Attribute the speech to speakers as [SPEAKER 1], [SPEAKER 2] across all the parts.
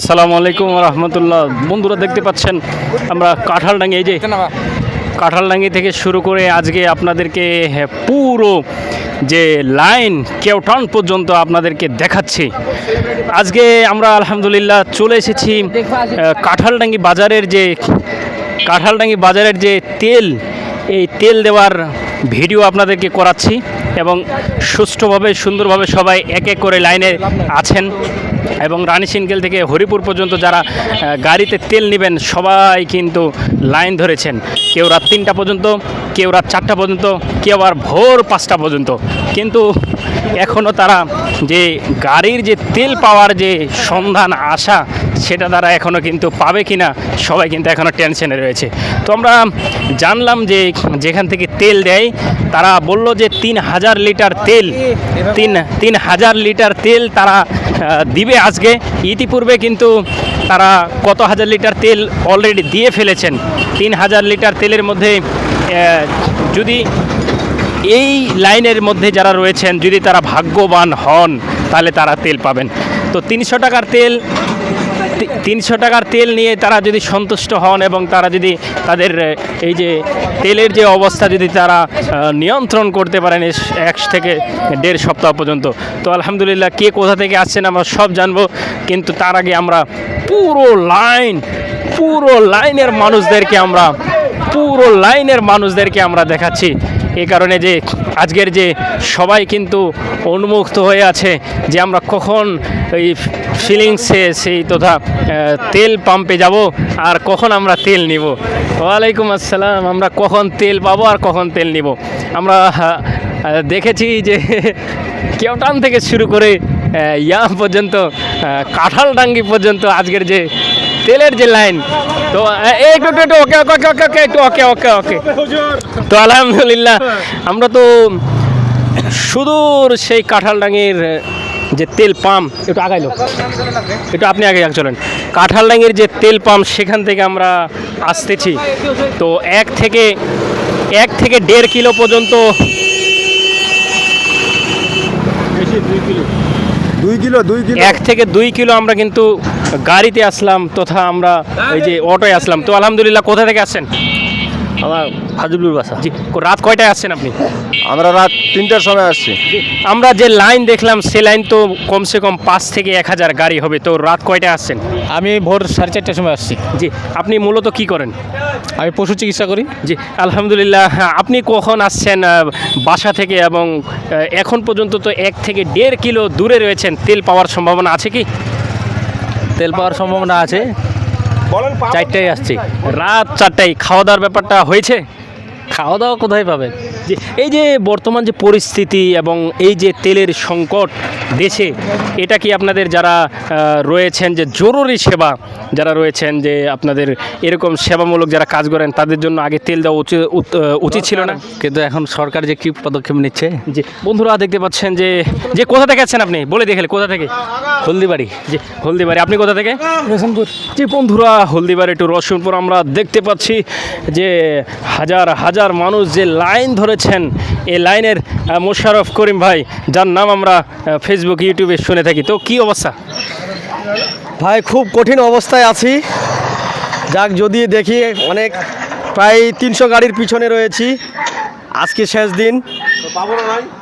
[SPEAKER 1] আসসালামু আলাইকুম রহমতুল্লাহ। বন্ধুরা দেখতে পাচ্ছেন আমরা কাঁঠালডাঙ্গি, এই যে কাঁঠালডাঙ্গি থেকে শুরু করে আজকে আপনাদেরকে পুরো যে লাইন কেওটান পর্যন্ত আপনাদেরকে দেখাচ্ছি। আজকে আমরা আলহামদুলিল্লাহ চলে এসেছি কাঁঠালডাঙ্গি বাজারের যে তেল, এই তেল দেওয়ার ভিডিও আপনাদেরকে করাচ্ছি এবং সুষ্ঠুভাবে সুন্দরভাবে সবাই এক এক করে লাইনে আছেন এবং রানী সিনকেল থেকে হরিপুর পর্যন্ত যারা গাড়িতে তেল নেবেন সবাই কিন্তু লাইন ধরেছেন। কেউ রাত 3টা পর্যন্ত, কেউ রাত 4টা পর্যন্ত, কেউ আর ভোর 5টা পর্যন্ত। কিন্তু এখনও তারা যে গাড়ির যে তেল পাওয়ার যে সন্ধান আশা, সেটা তারা এখনও কিন্তু পাবে কি না সবাই কিন্তু এখনও টেনশনে রয়েছে। তো আমরা জানলাম যে যেখান থেকে তেল দেয় তারা বলল যে 3000 লিটার তেল, 3000 লিটার তেল তারা দিবে আজকে। ইতিপূর্বে কিন্তু তারা কত হাজার লিটার তেল অলরেডি দিয়ে ফেলেছেন। 3000 লিটার তেলের মধ্যে যদি এই লাইনের মধ্যে যারা রয়েছেন যদি তারা ভাগ্যবান হন তাহলে তারা তেল পাবেন। তো 300 টাকার তেল নিয়ে তারা যদি সন্তুষ্ট হন এবং তারা যদি তাদের এই যে তেলের যে অবস্থা যদি তারা নিয়ন্ত্রণ করতে পারেন 1 থেকে 1.5 সপ্তাহ পর্যন্ত, তো আলহামদুলিল্লাহ কে কোথা থেকে আসছেন আমরা সব জানবো। কিন্তু তার আগে আমরা পুরো লাইনের মানুষদেরকে আমরা দেখাচ্ছি। এই কারণে যে আজকের যে সবাই কিন্তু উন্মুক্ত হয়ে আছে যে আমরা কখন এই ফিলিংসে সেই তথা তেল পাম্পে যাব আর কখন আমরা তেল নিব। ওয়ালাইকুম আসসালাম। আমরা কখন তেল পাবো আর কখন তেল নিব। আমরা দেখেছি যে কেওটান থেকে শুরু করে পর্যন্ত কাঁঠালডাঙ্গি পর্যন্ত আজকের যে তেলের যে লাইন, তো ওকে তো আলহামদুলিল্লাহ আমরা তো সুদূর সেই কাঁঠালডাঙ্গির যে তেল পাম্প, একটু আপনি আগে চলেন, কাঁঠালডাঙ্গির যে তেল পাম্প সেখান থেকে আমরা আসতেছি। তো 1 থেকে 1.5 কিলো পর্যন্ত, 1 থেকে 2 কিলো আমরা কিন্তু গাড়িতে আসলাম তথা আমরা এই যে অটোয় আসলাম। তো আলহামদুলিল্লাহ কোথা থেকে আসছেন?
[SPEAKER 2] আমার হাজিবুল বাসা।
[SPEAKER 1] জি, রাত কয়টায় আসছেন আপনি?
[SPEAKER 2] আমরা রাত 3টার সময় আসছি।
[SPEAKER 1] আমরা যে লাইন দেখলাম সে লাইন তো কমসে কম 5 থেকে 1000 গাড়ি হবে। তো রাত কয়টায় আসছেন?
[SPEAKER 3] আমি ভোর 4:30টার সময় আসছি।
[SPEAKER 1] জি, আপনি মূলত কি করেন?
[SPEAKER 3] আমি পশু চিকিৎসা করি।
[SPEAKER 1] জি আলহামদুলিল্লাহ। আপনি কখন আসছেন বাসা থেকে এবং এখন পর্যন্ত তো 1 থেকে 1.5 কিলো দূরে রয়েছেন, তেল পাওয়ার সম্ভাবনা আছে কি?
[SPEAKER 3] তেল পাওয়ার সম্ভাবনা আছে। 4টায় আসছি।
[SPEAKER 1] রাত 4টায় খাওয়া দাওয়ার ব্যাপারটা হয়েছে?
[SPEAKER 3] খাওয়া দাওয়া কোথায় পাবেন?
[SPEAKER 1] যে এই যে বর্তমান যে পরিস্থিতি এবং এই যে তেলের সংকট দেশে, এটা কি আপনাদের যারা রয়েছেন যে জরুরি সেবা যারা রয়েছেন যে আপনাদের এরকম সেবামূলক যারা কাজ করেন তাদের জন্য আগে তেল দেওয়া উচিত ছিল না?
[SPEAKER 3] কিন্তু এখন সরকার যে কী পদক্ষেপ নিচ্ছে।
[SPEAKER 1] যে বন্ধুরা দেখতে পাচ্ছেন যে কোথা থেকে আছেন আপনি বলে দেখেন কোথা থেকে?
[SPEAKER 3] হলদিবাড়ি।
[SPEAKER 1] জি হলদিবাড়ি। আপনি কোথা থেকে?
[SPEAKER 4] রসুনপুর।
[SPEAKER 1] জি বন্ধুরা হলদিবাড়ি টু রসুনপুর আমরা দেখতে পাচ্ছি যে হাজার হাজার মানুষ যে লাইন ধরেছেন। এই লাইনের মোশাররফ করিম ভাই, যার নাম আমরা ফেসবুক ইউটিউবে শুনে থাকি। তো কি অবস্থা
[SPEAKER 4] ভাই? খুব কঠিন অবস্থায় আছি। যাক, যদি দেখি অনেক প্রায় 300 গাড়ির পিছনে রয়েছি। আজকে শেষ দিন,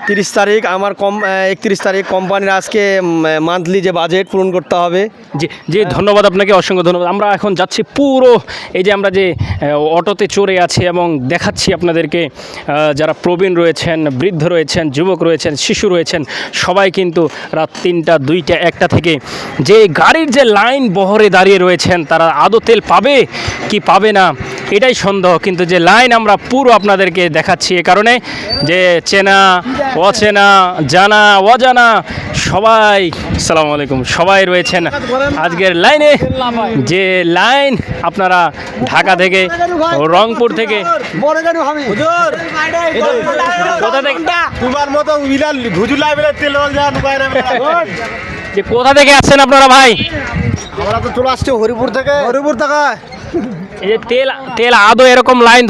[SPEAKER 4] 30 তারিখ আমার 31 তারিখ কোম্পানির আজকে মান্থলি যে বাজেট পূরণ করতে হবে।
[SPEAKER 1] জি ধন্যবাদ আপনাকে, অসংখ্য ধন্যবাদ। আমরা এখন যাচ্ছি পুরো এই যে আমরা যে অটোতে চড়ে আছি এবং দেখাচ্ছি আপনাদেরকে যারা প্রবীণ রয়েছেন, বৃদ্ধ রয়েছেন, যুবক রয়েছেন, শিশু রয়েছেন, সবাই কিন্তু রাত 3টা 2টা 1টা থেকে যে গাড়ির যে লাইন বহরে দাঁড়িয়ে রয়েছেন তারা আদৌ তেল পাবে কি পাবে না এটাই সন্দেহ। কিন্তু যে লাইন আমরা পুরো আপনাদেরকে দেখাচ্ছি এ কারণে যে চেনা অচেনা, জানা অজানা সবাই, আসসালামু আলাইকুম, সবাই রয়েছেন আজকের লাইনে। যে লাইন আপনারা ঢাকা থেকে, রংপুর থেকে, যে কোথা থেকে আসছেন আপনারা ভাই?
[SPEAKER 4] আমরা তো চলে আসছি হরিপুর থেকে।
[SPEAKER 1] এই যে তেল তেল আদৌ এরকম লাইন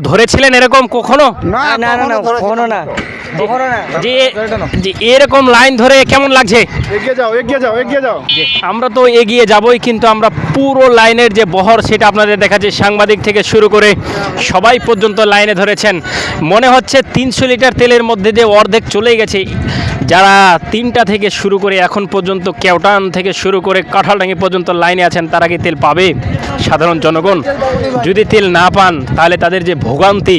[SPEAKER 1] ধরেছিলেন এরকম কখনো?
[SPEAKER 4] না না না কখনো না।
[SPEAKER 1] যে যে এরকম লাইন ধরে কেমন লাগছে?
[SPEAKER 2] এগিয়ে যাও, এগিয়ে যাও, এগিয়ে যাও।
[SPEAKER 1] আমরা তো এগিয়ে যাবই, কিন্তু আমরা পুরো লাইনের যে বহর সেটা আপনাদের দেখাচ্ছি। সাংবাদিক থেকে শুরু করে সবাই পর্যন্ত লাইনে ধরেছেন। মনে হচ্ছে 300 লিটার তেলের মধ্যে যে অর্ধেক চলে গেছে। যারা 3টা থেকে শুরু করে এখন পর্যন্ত কেওটান থেকে শুরু করে কাঁঠালডাঙ্গি পর্যন্ত লাইনে আছেন, তারা কি তেল পাবে? সাধারণ জনগণ যদি তেল না পান তাহলে তাদের যে ভোগান্তি,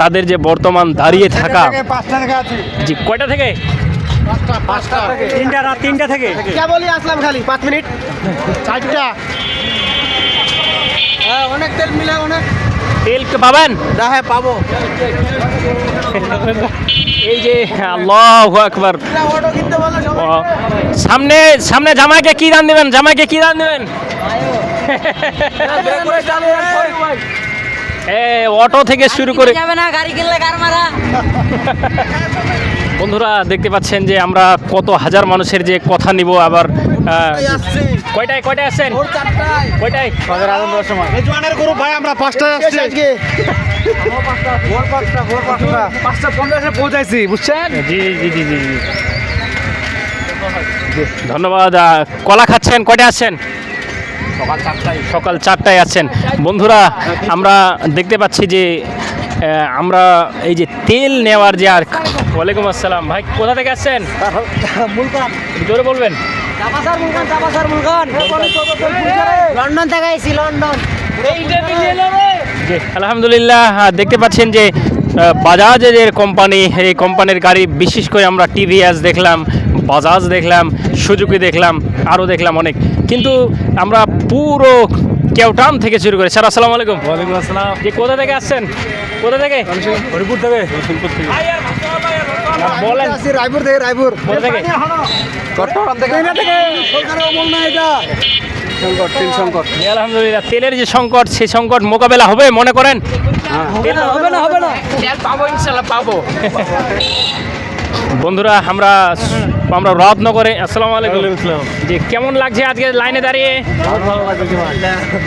[SPEAKER 1] তাদের যে বর্তমান দাঁড়িয়ে থাকা। জি, কয়টা থেকে?
[SPEAKER 4] 3টা থেকে। কেবলই আসলাম খালি 5 মিনিট। 4টা। হ্যাঁ, অনেক তেল মিলে, অনেক
[SPEAKER 1] তেল পাবেন?
[SPEAKER 4] হ্যাঁ পাবো।
[SPEAKER 1] এই যে আল্লাহু আকবার।
[SPEAKER 4] অটো কিনতে বলো সবাই।
[SPEAKER 1] সামনে সামনে জামাইকে কি দান দেবেন? জামাইকে কি দান দেবেন? অটো থেকে শুরু করে
[SPEAKER 5] যাবে না, গাড়ি কিনলে কার মারা।
[SPEAKER 1] বন্ধুরা দেখতে পাচ্ছেন যে আমরা কত হাজার মানুষের যে কথা নিব। আবার কয়টায় আসছেন? কয়টায়?
[SPEAKER 4] এই জোয়ানের গ্রুপ ভাই, আমরা 5টায় আসছি আজকে। ভোর 5:50 পৌঁছাইছি, বুঝছেন?
[SPEAKER 1] জি জি জি জি জি। ধন্যবাদ। কলা খাচ্ছেন? কয়টায় আসছেন? সকাল 4টায় আসছেন। বন্ধুরা আমরা দেখতে পাচ্ছি যে আমরা এই যে তেল নেওয়ার যে আর। ওয়ালাইকুম আসসালাম ভাই, কোথা থেকে আসছেন?
[SPEAKER 4] মুলকান।
[SPEAKER 1] জোরে বলবেন।
[SPEAKER 5] চাপাসার মুলকান। লন্ডন থেকে আইছি, লন্ডন।
[SPEAKER 1] জি, আলহামদুলিল্লাহ। দেখতে পাচ্ছেন যে বাজাজের যে কোম্পানি, এই কোম্পানির গাড়ি, বিশেষ করে আমরা টিভিএস দেখলাম, বাজাজ দেখলাম, সুজুকি দেখলাম, আরও দেখলাম অনেক। কিন্তু আমরা পুরো কেওটান থেকে শুরু করে। স্যার আসসালামু আলাইকুম।
[SPEAKER 3] ওয়ালাইকুম আসসালাম।
[SPEAKER 1] যে কোথা থেকে আসছেন? কোথা থেকে?
[SPEAKER 3] হরিপুর থেকে। রসুলপুর থেকে।
[SPEAKER 1] বলেন
[SPEAKER 4] রায়পুর থেকে। রায়পুর
[SPEAKER 1] কোথা থেকে?
[SPEAKER 4] চট্টগ্রাম থেকে। সরকারের অমল না এটা। সংকট, তেল সংকট।
[SPEAKER 1] জি, আলহামদুলিল্লাহ। তেলের যে সংকট, সেই সংকট মোকাবেলা হবে মনে করেন?
[SPEAKER 4] হবে না।
[SPEAKER 1] পাবো, ইনশাল্লাহ পাবো। বন্ধুরা আমরা রত্নগরে। আসসালামু আলাইকুম। জি, কেমন লাগছে আজকে লাইনে দাঁড়িয়ে?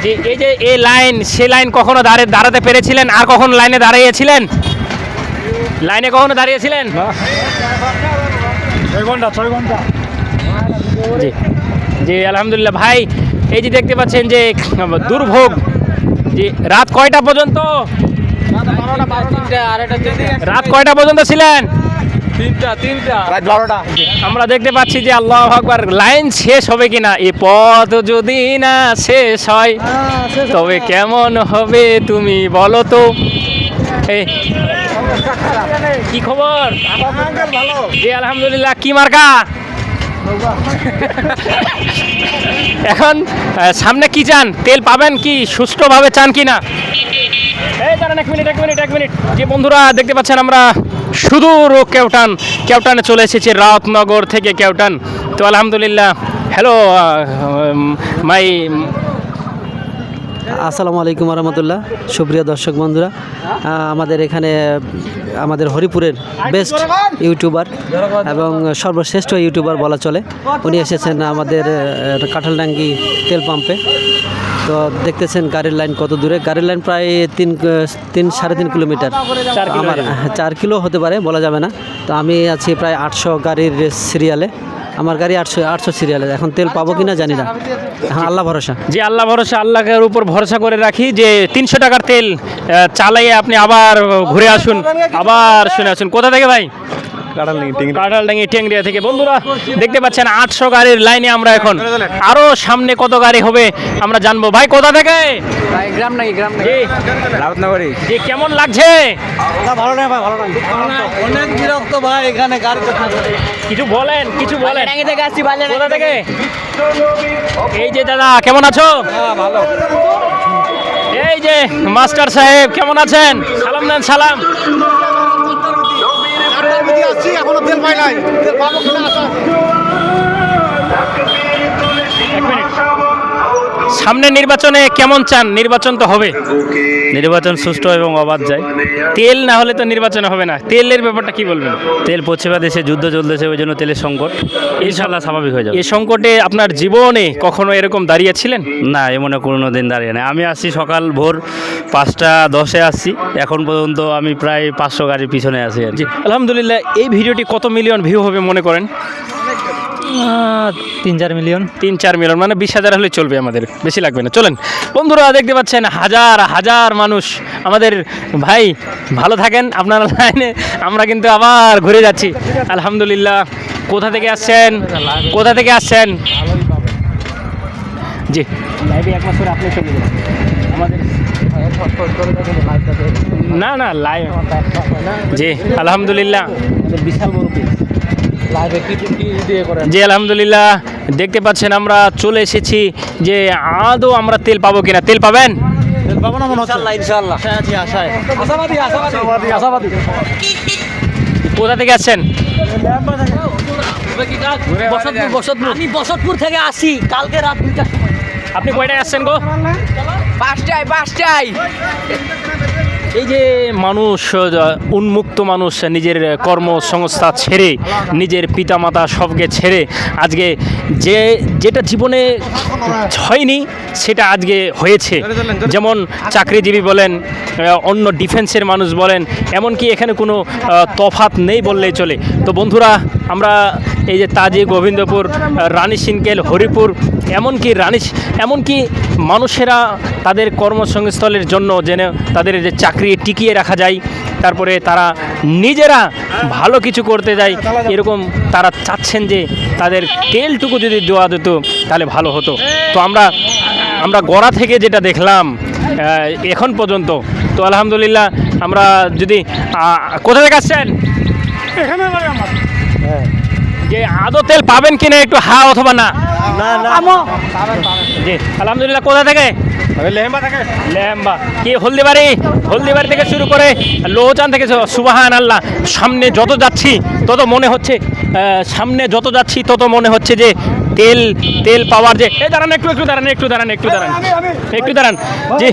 [SPEAKER 1] জি, এই যে এই লাইন, সে লাইন কখনো দাঁড়াতে পেরেছিলেন? আর কখনো লাইনে দাঁড়িয়েছিলেন? লাইনে কখনো দাঁড়িয়েছিলেন?
[SPEAKER 3] 6 ঘন্টা।
[SPEAKER 1] জি জি, আলহামদুলিল্লাহ। ভাই এই যে দেখতে পাচ্ছেন যে দুর্ভোগ। জি, রাত কয়টা পর্যন্ত? রাত কয়টা পর্যন্ত ছিলেন?
[SPEAKER 3] 3টা।
[SPEAKER 4] রাত 12টা।
[SPEAKER 1] আমরা দেখতে পাচ্ছি যে আল্লাহু আকবার, লাইন শেষ হবে কিনা। এই পথ যদি না শেষ হয় তবে কেমন হবে তুমি বলো তো। এই কি খবর?
[SPEAKER 4] ভালো।
[SPEAKER 1] জি আলহামদুলিল্লাহ। কি মার্কা? এখন সামনে কি চান? তেল পাবেন কি? সুষ্ঠুভাবে চান কি না? এই দাঁড়ান, এক মিনিট। যে বন্ধুরা দেখতে পাচ্ছেন আমরা সুদূর কেওটানে চলে এসেছি, রাতনগর থেকে কেওটান। তো আলহামদুলিল্লাহ। Hello my.
[SPEAKER 6] আসসালামু আলাইকুম রহমতুল্লাহ। সুপ্রিয় দর্শক বন্ধুরা, আমাদের এখানে আমাদের হরিপুরের বেস্ট ইউটিউবার এবং সর্বশ্রেষ্ঠ ইউটিউবার বলা চলে, উনি এসেছেন আমাদের কাঁঠালডাঙ্গি তেল পাম্পে। তো দেখতেছেন গাড়ির লাইন কত দূরে। গাড়ির লাইন প্রায় 3-3.5 কিলোমিটার। 4 কিলো হতে পারে, বলা যাবে না। তো আমি আছি প্রায় 800 গাড়ির সিরিয়ালে। আমার গাড়ি 800 সিরিয়ালে। এখন তেল পাবো কিনা জানি না, এখন আল্লাহ ভরসা।
[SPEAKER 1] যে আল্লাহ ভরসা, আল্লাহের উপর ভরসা করে রাখি যে 300 টাকার তেল চালাইয়ে আপনি আবার ঘুরে আসুন, আবার শুনে আসুন। কোথা থেকে ভাই? কাঁঠালডাঙ্গি টেংরিয়া থেকে। বন্ধুরা দেখতে পাচ্ছেন 800 গাড়ির লাইনে আমরা এখন। আরো সামনে কত গাড়ি হবে আমরা জানবো। ভাই কোথা থেকে?
[SPEAKER 6] গ্রাম নাকি
[SPEAKER 1] রাতনগরী। জি, কেমন লাগছে?
[SPEAKER 4] ভালো না ভাই, ভালো না। অনেক বিরক্ত ভাই এখানে গাড়ি।
[SPEAKER 1] কিছু বলেন।
[SPEAKER 5] টাঙ্গি থেকে আসছি,
[SPEAKER 1] কোথা থেকে? এই যে দাদা, কেমন আছো?
[SPEAKER 4] ভালো।
[SPEAKER 1] এই যে মাস্টার সাহেব, কেমন আছেন? সালাম দেন। সালাম।
[SPEAKER 4] এখনো তেল পাই নাই। তেল পাবো কিনা?
[SPEAKER 1] এক মিনিট। সামনে নির্বাচনে কেমন চান? নির্বাচন তো হবে,
[SPEAKER 7] নির্বাচন সুষ্ঠু এবং অবাধ যায়।
[SPEAKER 1] তেল না হলে তো নির্বাচন হবে না। তেলের ব্যাপারটা কি বলবেন?
[SPEAKER 7] তেল পশ্চিমা দেশে যুদ্ধ চলতেছে, ওই জন্য তেলের সংকট ইনশাল্লাহ স্বাভাবিক হয়ে যাবে।
[SPEAKER 1] এই সংকটে আপনার জীবনে কখনো এরকম দাঁড়িয়েছিলেন?
[SPEAKER 7] না, এমন কোনো দিন দাঁড়িয়ে নেই। আমি আসছি সকাল ভোর 5টা 10-এ আসছি, এখন পর্যন্ত আমি প্রায় 500 গাড়ির পিছনে আছি আর
[SPEAKER 1] জি, আলহামদুলিল্লাহ। এই ভিডিওটি কত মিলিয়ন ভিউ হবে মনে করেন?
[SPEAKER 6] 3-4 মিলিয়ন।
[SPEAKER 1] 3-4 মিলিয়ন, মানে 20,000 হলে চলবে, আমাদের বেশি লাগবে না। চলেন বন্ধুরা, দেখতে পাচ্ছেন হাজার হাজার মানুষ। আমাদের ভাই ভালো থাকেন, আপনারা লাইনে, আমরা কিন্তু আবার ঘুরে যাচ্ছি। আলহামদুলিল্লাহ। কোথা থেকে আসছেন? কোথা থেকে আসছেন? জি, লাইভে এক মাস পরে আপনি চলে যাবেন আমাদের। না না, লাইভ। জি আলহামদুলিল্লাহ, বিশাল বড় পেজ। জি আলহামদুলিল্লাহ, দেখতে পাচ্ছেন আমরা চলে এসেছি যে আদৌ আমরা তেল পাবো কিনা। তেল পাবেন? কোথা থেকে আসছেন?
[SPEAKER 5] আমি বসতপুর থেকে আসি কালকে রাত 2টার সময়।
[SPEAKER 1] আপনি কয়টায় আসছেন গো?
[SPEAKER 5] 5টায়।
[SPEAKER 1] এই যে মানুষ, উন্মুক্ত মানুষ, নিজের কর্মসংস্থা ছেড়ে, নিজের পিতামাতা সবকে ছেড়ে আজকে যেটা জীবনে হয়নি সেটা আজকে হয়েছে। যেমন চাকরিজীবী বলেন, অন্য ডিফেন্সের মানুষ বলেন, এমনকি এখানে কোনো তফাৎ নেই বললেই চলে। তো বন্ধুরা, আমরা এই যে তাজি, গোবিন্দপুর, রানীশিনকেল, হরিপুর, এমনকি মানুষেরা তাদের কর্মসংস্থানের জন্য যেন তাদের যে চাকরি টিকিয়ে রাখা যায়, তারপরে তারা নিজেরা ভালো কিছু করতে যায়, এরকম তারা চাচ্ছেন যে তাদের তেলটুকু যদি দেওয়া যেত তাহলে ভালো হতো। তো আমরা গড়া থেকে যেটা দেখলাম এখন পর্যন্ত, তো আলহামদুলিল্লাহ আমরা যদি কোথা থেকে আসছেন? এখানে যে আদৌ তেল পাবেন কিনা একটু হ্যাঁ অথবা না। জি আলহামদুলিল্লাহ। কোথা থেকে? লেহেম্বা। কি হলদিবাড়ি থেকে শুরু করে লোহচান থেকে, সুবহান আল্লাহ। সামনে যত যাচ্ছি তত মনে হচ্ছে যে তেল পাওয়ার যে দাঁড়ান একটু দাঁড়ান জি।